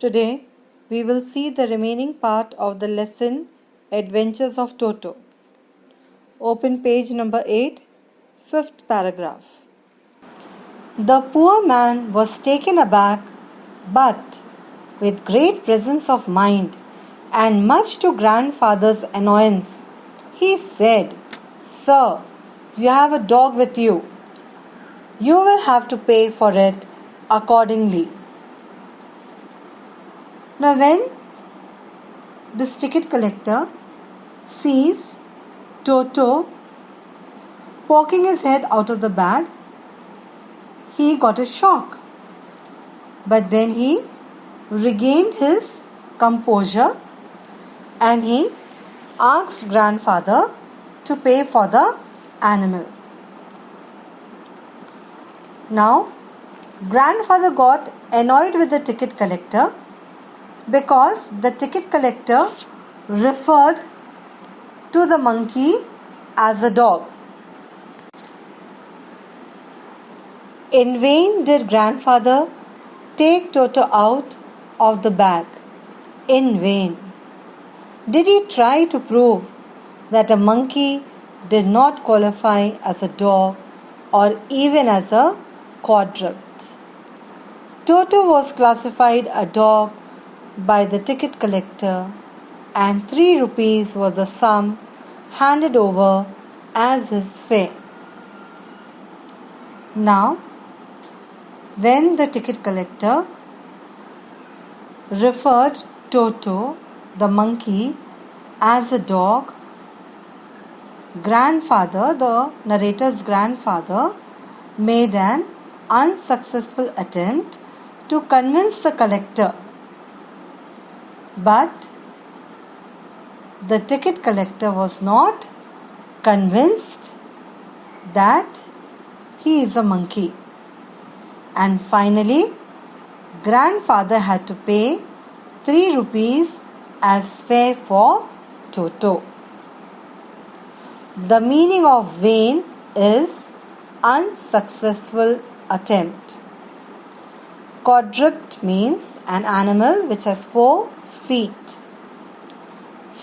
Today, we will see the remaining part of the lesson Adventures of Toto. Open page number 8, fifth paragraph. The poor man was taken aback, but with great presence of mind, and much to grandfather's annoyance, he said, "Sir, you have a dog with you. You will have to pay for it accordingly." Now, when this ticket collector sees Toto poking his head out of the bag, he got a shock. But then he regained his composure and he asked grandfather to pay for the animal. Now, grandfather got annoyed with the ticket collector because the ticket collector referred to the monkey as a dog. In vain did grandfather take Toto out of the bag. In vain did he try to prove that a monkey did not qualify as a dog or even as a quadruped. Toto was classified a dog by the ticket collector, and 3 rupees was the sum handed over as his fare. Now, when the ticket collector referred Toto, the monkey, as a dog, grandfather, the narrator's grandfather, made an unsuccessful attempt to convince the collector. But the ticket collector was not convinced that he is a monkey. And finally, grandfather had to pay 3 rupees as fare for Toto. The meaning of vain is unsuccessful attempt. Quadruped means an animal which has 4 feet.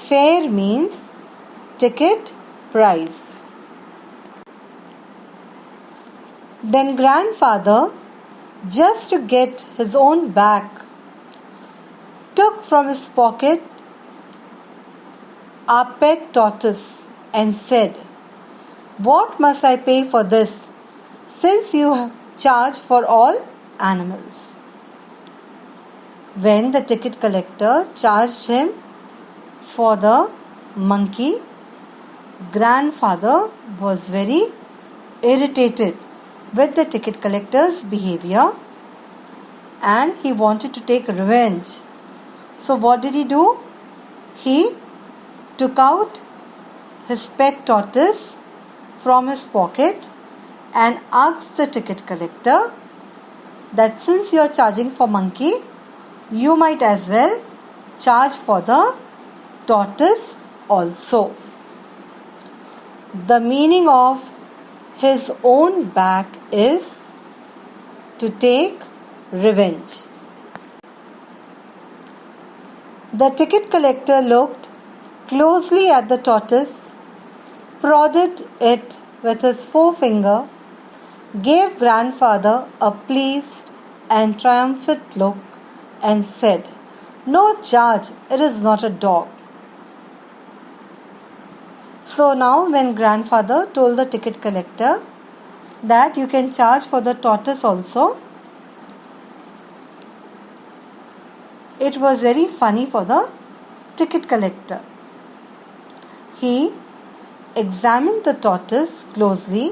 Fare means ticket price. Then grandfather, just to get his own back, took from his pocket our pet tortoise and said, "What must I pay for this, since you charge for all animals?" When the ticket collector charged him for the monkey, grandfather was very irritated with the ticket collector's behavior and he wanted to take revenge. So what did he do? He took out his pet tortoise from his pocket and asked the ticket collector that since you are charging for monkey, you might as well charge for the tortoise also. The meaning of his own back is to take revenge. The ticket collector looked closely at the tortoise, prodded it with his forefinger, gave grandfather a pleased and triumphant look and said, "No charge, it is not a dog." So now when grandfather told the ticket collector that you can charge for the tortoise also, it was very funny for the ticket collector. He examined the tortoise closely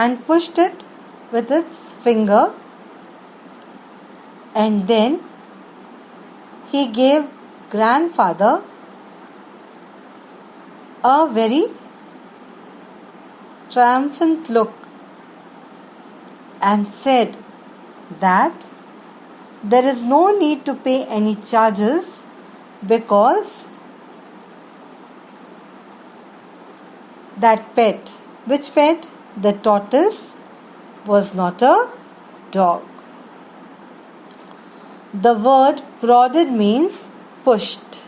and pushed it with its finger, and then he gave grandfather a very triumphant look and said that there is no need to pay any charges because that pet, which pet? The tortoise, was not a dog. The word prodded means pushed.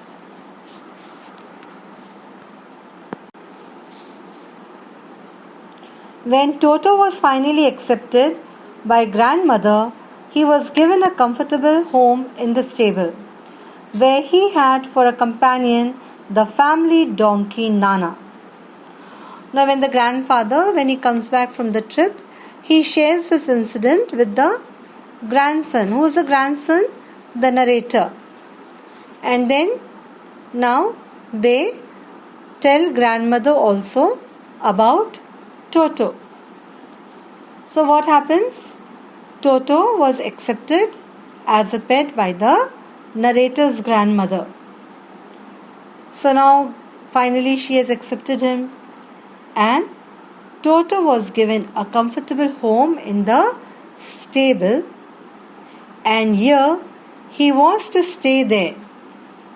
When Toto was finally accepted by grandmother, he was given a comfortable home in the stable, where he had for a companion the family donkey Nana. Now when the grandfather, when he comes back from the trip, he shares this incident with the grandson. Who is the grandson? The narrator. And then now they tell grandmother also about Toto. So what happens? Toto was accepted as a pet by the narrator's grandmother. So now finally she has accepted him, and Toto was given a comfortable home in the stable, and here he was to stay there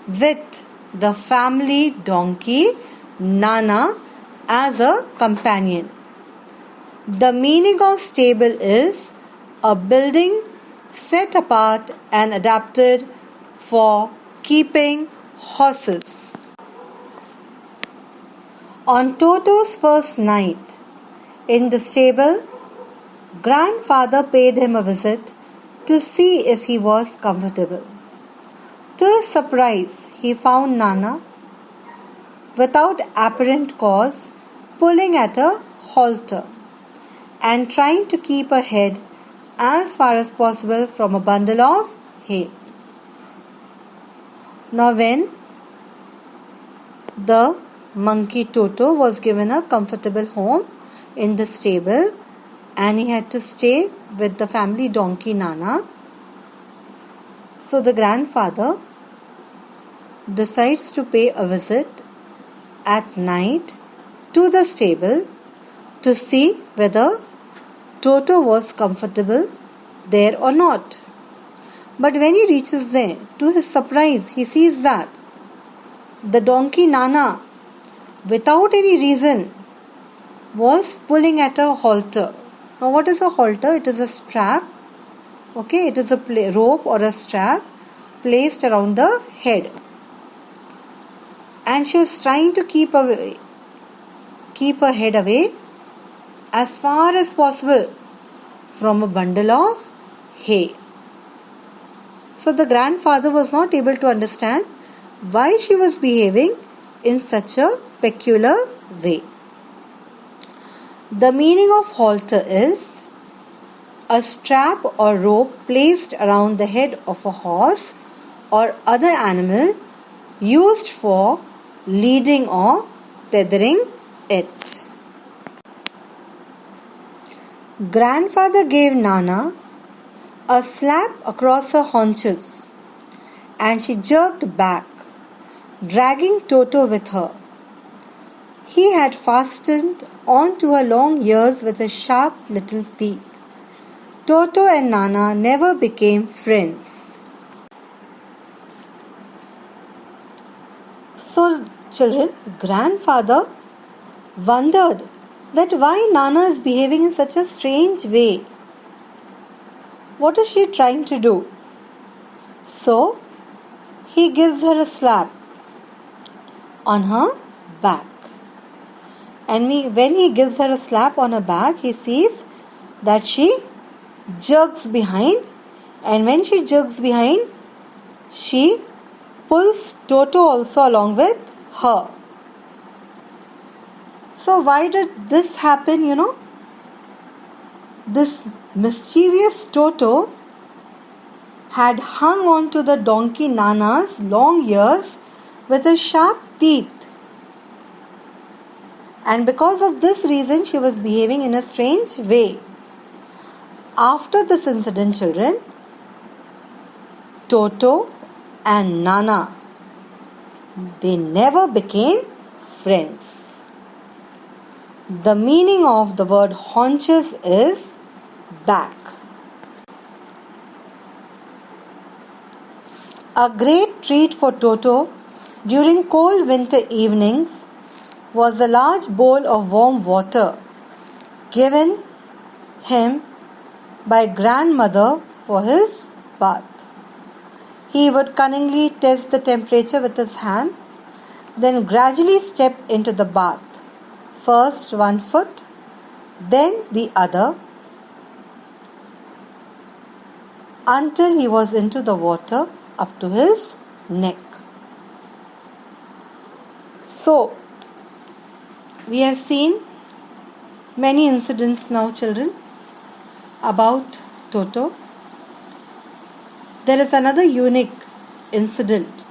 with the family donkey Nana as a companion. The meaning of stable is a building set apart and adapted for keeping horses. On Toto's first night in the stable, grandfather paid him a visit to see if he was comfortable. To his surprise, he found Nana, without apparent cause, pulling at a halter and trying to keep her head as far as possible from a bundle of hay. Now when the monkey Toto was given a comfortable home in the stable and he had to stay with the family donkey Nana, so the grandfather decides to pay a visit at night to the stable to see whether Toto was comfortable there or not. But when he reaches there, to his surprise, he sees that the donkey Nana, without any reason, was pulling at a halter. Now what is a halter? It is a strap. Okay, it is a rope or a strap placed around the head. And she was trying to keep her head away as far as possible from a bundle of hay. So the grandfather was not able to understand why she was behaving in such a peculiar way. The meaning of halter is a strap or rope placed around the head of a horse or other animal used for leading or tethering it. Grandfather gave Nana a slap across her haunches and she jerked back, dragging Toto with her. He had fastened onto her long ears with his sharp little teeth. Toto and Nana never became friends. So, children, grandfather wondered that why Nana is behaving in such a strange way. What is she trying to do? So, he gives her a slap on her back. And when he gives her a slap on her back, he sees that she jerks behind. And when she jerks behind, she pulls Toto also along with her. So why did this happen, This mischievous Toto had hung on to the donkey Nana's long ears with his sharp teeth. And because of this reason, she was behaving in a strange way. After this incident, children, Toto and Nana, they never became friends. The meaning of the word haunches is back. A great treat for Toto during cold winter evenings was a large bowl of warm water given him by grandmother for his bath. He would cunningly test the temperature with his hand, then gradually step into the bath. First one foot, then the other, until he was into the water up to his neck. So, we have seen many incidents now, children, about Toto. There is another unique incident.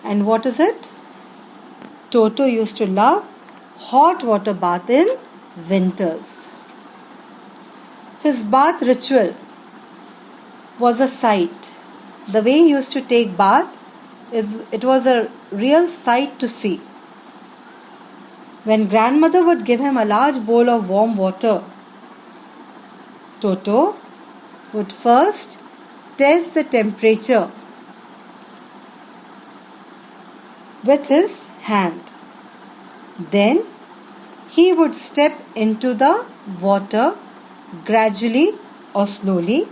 And what is it? Toto used to love hot water bath in winters. His bath ritual was a sight. The way he used to take bath, it was a real sight to see. When grandmother would give him a large bowl of warm water, Toto would first test the temperature with his hand. Then he would step into the water gradually or slowly.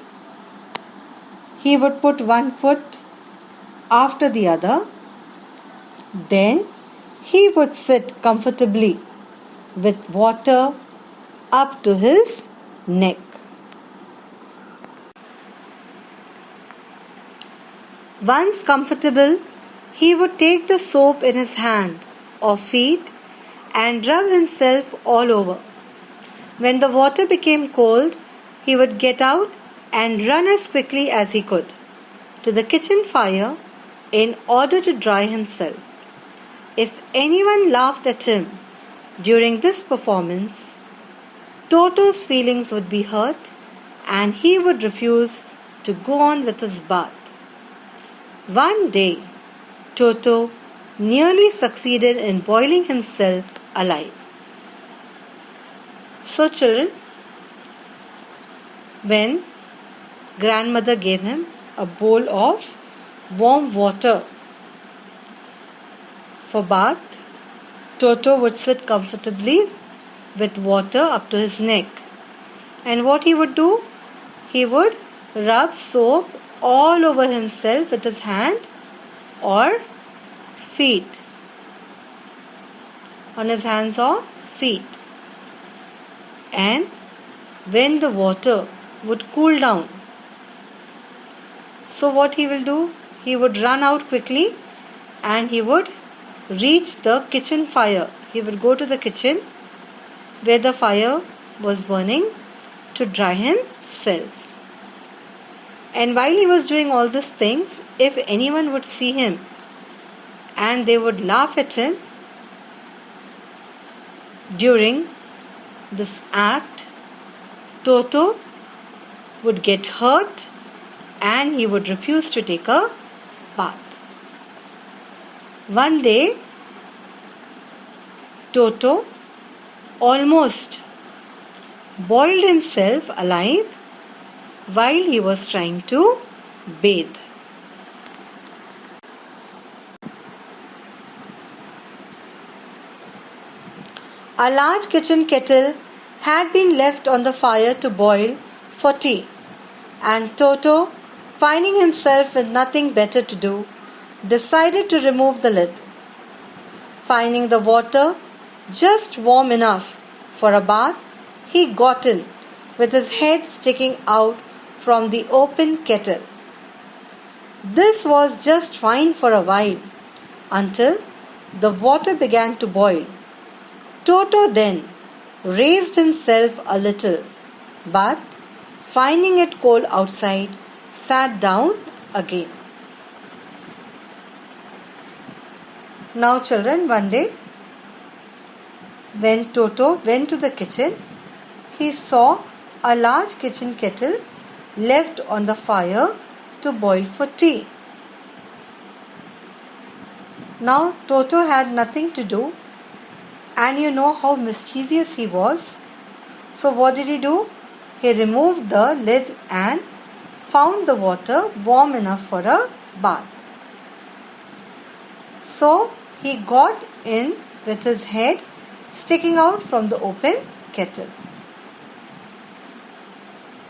He would put one foot after the other. Then he would sit comfortably with water up to his neck. Once comfortable, he would take the soap in his hand or feet and rub himself all over. When the water became cold, he would get out and run as quickly as he could to the kitchen fire in order to dry himself. If anyone laughed at him during this performance, Toto's feelings would be hurt and he would refuse to go on with his bath. One day, Toto nearly succeeded in boiling himself alive. So, children, when grandmother gave him a bowl of warm water for bath, Toto would sit comfortably with water up to his neck. And what he would do? He would rub soap all over himself with his hand or feet. On his hands or feet. And when the water would cool down, so what he will do? He would run out quickly and he would reach the kitchen fire. He would go to the kitchen where the fire was burning to dry himself. And while he was doing all these things, if anyone would see him and they would laugh at him during this act, Toto would get hurt and he would refuse to take a bath. One day, Toto almost boiled himself alive while he was trying to bathe. A large kitchen kettle had been left on the fire to boil for tea, and Toto, finding himself with nothing better to do, decided to remove the lid. Finding the water just warm enough for a bath, he got in with his head sticking out from the open kettle. This was just fine for a while until the water began to boil. Toto then raised himself a little, but finding it cold outside, sat down again. Now, children, one day when Toto went to the kitchen, he saw a large kitchen kettle left on the fire to boil for tea. Now, Toto had nothing to do, and you know how mischievous he was. So what did he do? He removed the lid and found the water warm enough for a bath. So he got in with his head sticking out from the open kettle.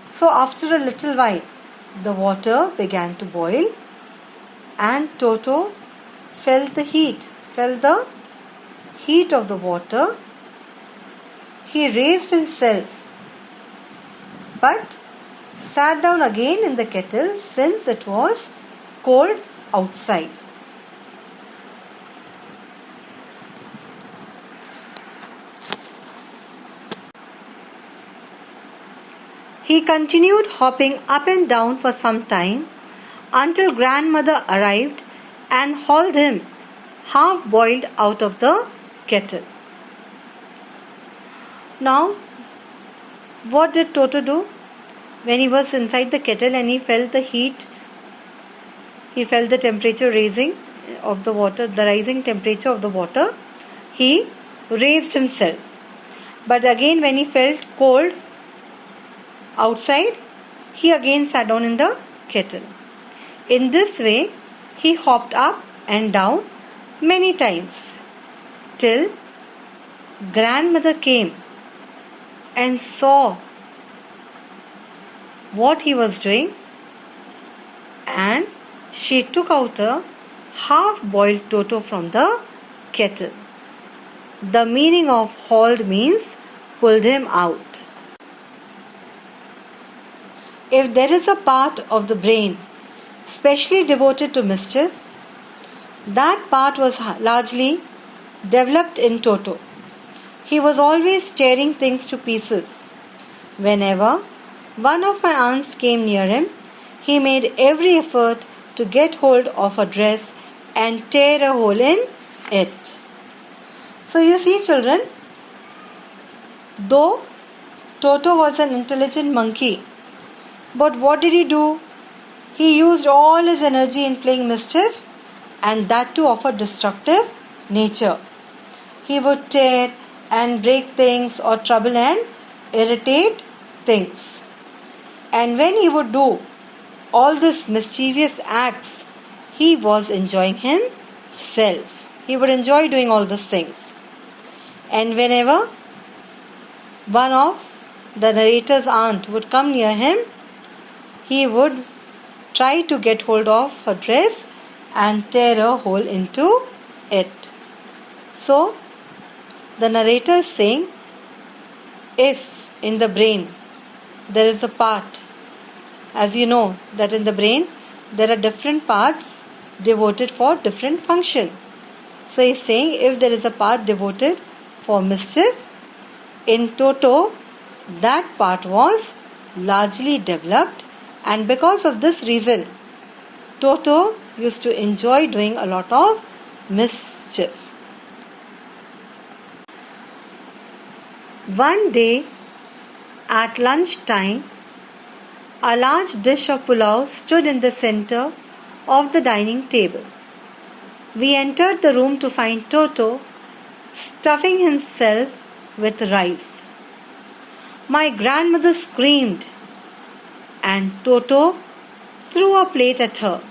So after a little while, the water began to boil and Toto felt the heat of the water. He raised himself but sat down again in the kettle since it was cold outside. He continued hopping up and down for some time until grandmother arrived and hauled him half boiled out of the kettle. Now, what did Toto do? When he was inside the kettle and he felt the heat, he felt the temperature rising of the water, the rising temperature of the water, he raised himself. But again, when he felt cold outside, he again sat down in the kettle. In this way, he hopped up and down many times till grandmother came and saw what he was doing, and she took out a half-boiled Toto from the kettle. The meaning of hauled means pulled him out. If there is a part of the brain specially devoted to mischief, that part was largely developed in Toto. He was always tearing things to pieces. Whenever one of my aunts came near him, he made every effort to get hold of her dress and tear a hole in it. So you see, children, though Toto was an intelligent monkey, but what did he do? He used all his energy in playing mischief, and that too of a destructive nature. He would tear and break things or trouble and irritate things. And when he would do all these mischievous acts, he was enjoying himself. He would enjoy doing all these things. And whenever one of the narrator's aunt would come near him, he would try to get hold of her dress and tear a hole into it. So, the narrator is saying, if in the brain there is a part, as you know that in the brain there are different parts devoted for different function. So he is saying, if there is a part devoted for mischief, in Toto that part was largely developed, and because of this reason Toto used to enjoy doing a lot of mischief. One day at lunch time, a large dish of pulao stood in the center of the dining table. We entered the room to find Toto stuffing himself with rice. My grandmother screamed and Toto threw a plate at her.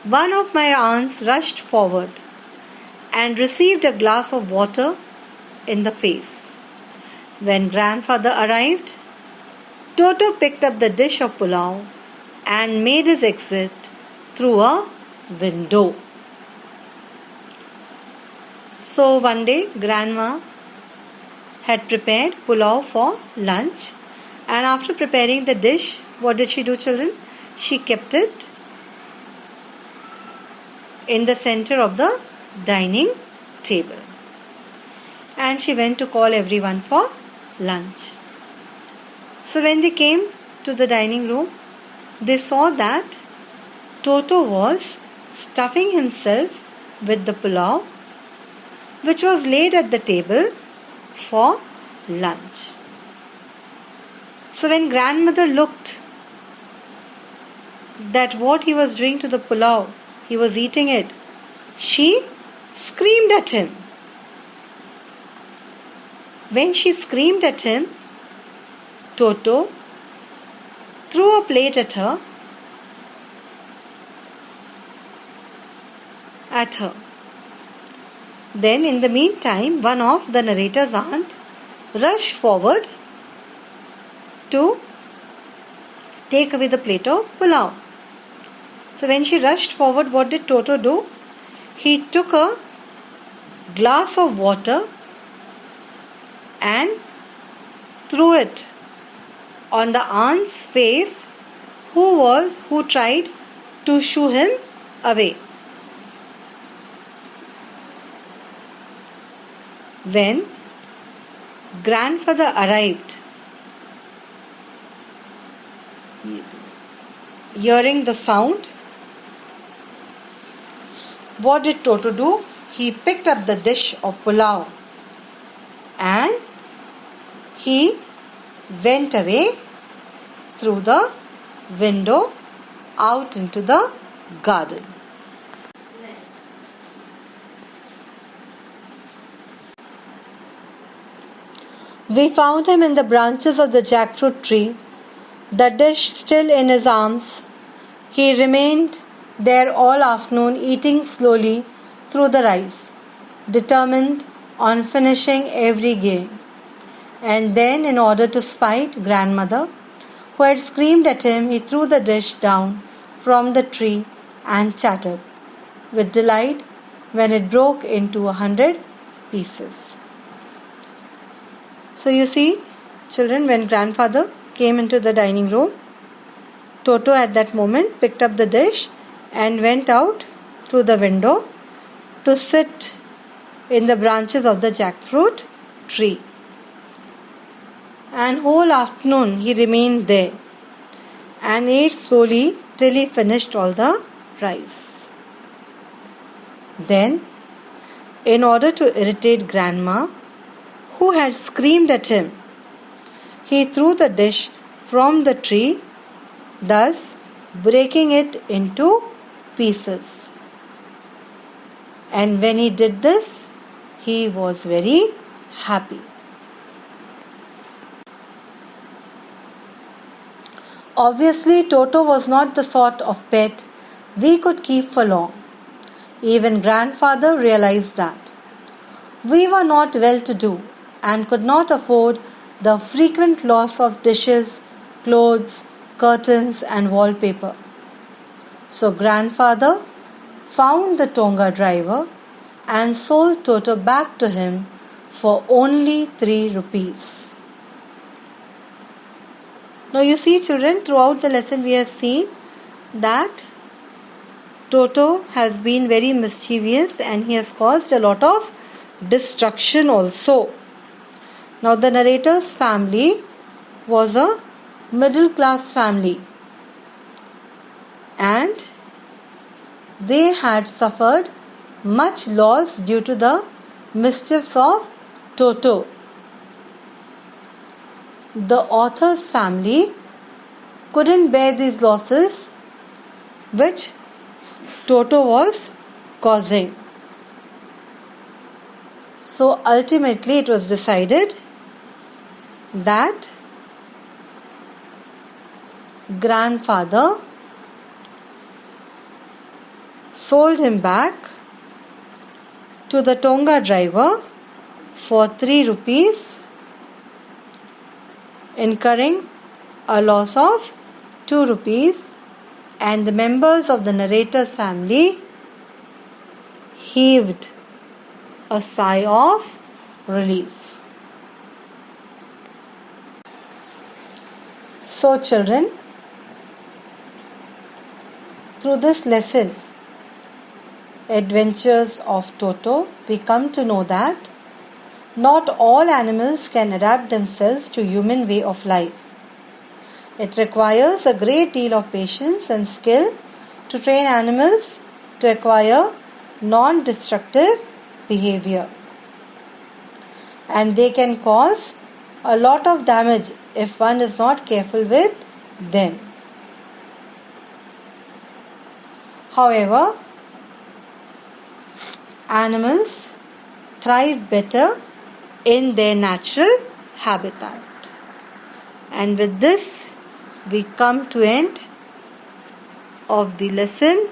One of my aunts rushed forward and received a glass of water in the face. When grandfather arrived, Toto picked up the dish of pulao and made his exit through a window. So one day, grandma had prepared pulao for lunch, and after preparing the dish, what did she do, children? She kept it in the center of the dining table, and she went to call everyone for lunch. So when they came to the dining room, they saw that Toto was stuffing himself with the pulao which was laid at the table for lunch. So when grandmother looked that what he was doing to the pulao, he was eating it, she screamed at him. When she screamed at him, Toto threw a plate at her. Then in the meantime, one of the narrator's aunt rushed forward to take away the plate of pulao. So when she rushed forward, what did Toto do? He took a glass of water and threw it on the aunt's face who tried to shoo him away. When grandfather arrived, hearing the sound, what did Toto do? He picked up the dish of pulao and he went away through the window out into the garden. We found him in the branches of the jackfruit tree, the dish still in his arms. He remained there all afternoon, eating slowly through the rice, determined on finishing every game. And then, in order to spite grandmother, who had screamed at him, he threw the dish down from the tree and chattered with delight when it broke into 100 pieces. So you see, children, when grandfather came into the dining room, Toto at that moment picked up the dish and went out through the window to sit in the branches of the jackfruit tree. And whole afternoon he remained there and ate slowly till he finished all the rice. Then, in order to irritate grandma, who had screamed at him, he threw the dish from the tree, thus breaking it into pieces. And when he did this, he was very happy. Obviously, Toto was not the sort of pet we could keep for long. Even grandfather realized that. We were not well-to-do and could not afford the frequent loss of dishes, clothes, curtains and wallpaper. So grandfather found the Tonga driver and sold Toto back to him for only 3 rupees. Now you see, children, throughout the lesson we have seen that Toto has been very mischievous and he has caused a lot of destruction also. Now the narrator's family was a middle class family and they had suffered much loss due to the mischiefs of Toto. The author's family couldn't bear these losses which Toto was causing. So ultimately it was decided that grandfather sold him back to the Tonga driver for 3 rupees, incurring a loss of 2 rupees, and the members of the narrator's family heaved a sigh of relief. So children, through this lesson, Adventures of Toto, we come to know that not all animals can adapt themselves to human way of life. It requires a great deal of patience and skill to train animals to acquire non-destructive behavior. And they can cause a lot of damage if one is not careful with them. However, animals thrive better in their natural habitat. And with this, we come to end of the lesson